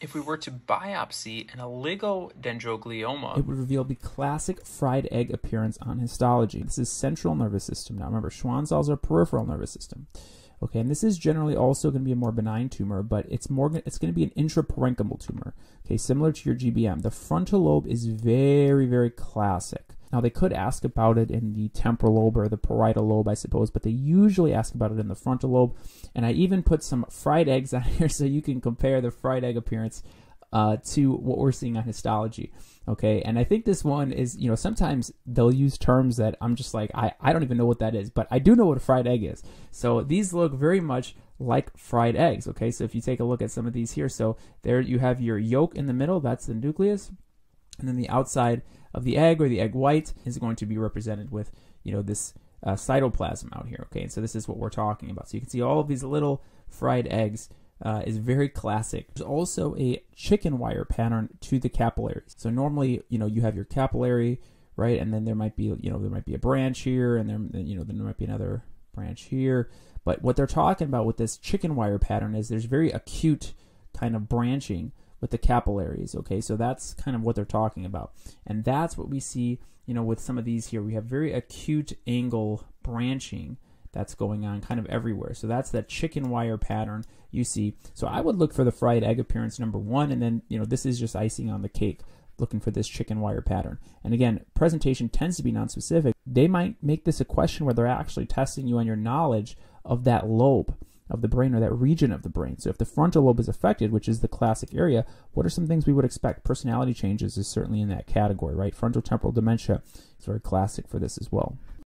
if we were to biopsy an oligodendroglioma, it would reveal the classic fried egg appearance on histology. This is central nervous system. Now remember, Schwann cells are peripheral nervous system. Okay, and this is generally also going to be a more benign tumor, but it's going to be an intraparenchymal tumor. Okay, similar to your GBM. The frontal lobe is very, very classic. Now they could ask about it in the temporal lobe or the parietal lobe, I suppose, but they usually ask about it in the frontal lobe. And I even put some fried eggs on here so you can compare the fried egg appearance to what we're seeing on histology. Okay, and I think this one is, you know, sometimes they'll use terms that I'm just like, I don't even know what that is, but I do know what a fried egg is. So these look very much like fried eggs. Okay, so if you take a look at some of these here, so there you have your yolk in the middle, that's the nucleus, and then the outside of the egg, or the egg white, is going to be represented with, you know, this cytoplasm out here. Okay, and so this is what we're talking about. So you can see all of these little fried eggs is very classic. There's also a chicken wire pattern to the capillaries. So normally, you know, you have your capillary, right, and then there might be, you know, there might be a branch here, and then, you know, then there might be another branch here. But what they're talking about with this chicken wire pattern is there's very acute kind of branching with the capillaries. Okay, so that's kind of what they're talking about, and that's what we see, you know, with some of these here. We have very acute angle branching that's going on kind of everywhere. So that's that chicken wire pattern you see. So I would look for the fried egg appearance number one, and then, you know, this is just icing on the cake, looking for this chicken wire pattern. And again, presentation tends to be nonspecific. They might make this a question where they're actually testing you on your knowledge of that lobe of the brain, or that region of the brain. So if the frontal lobe is affected, which is the classic area, what are some things we would expect? Personality changes is certainly in that category, right? Frontotemporal dementia is very classic for this as well.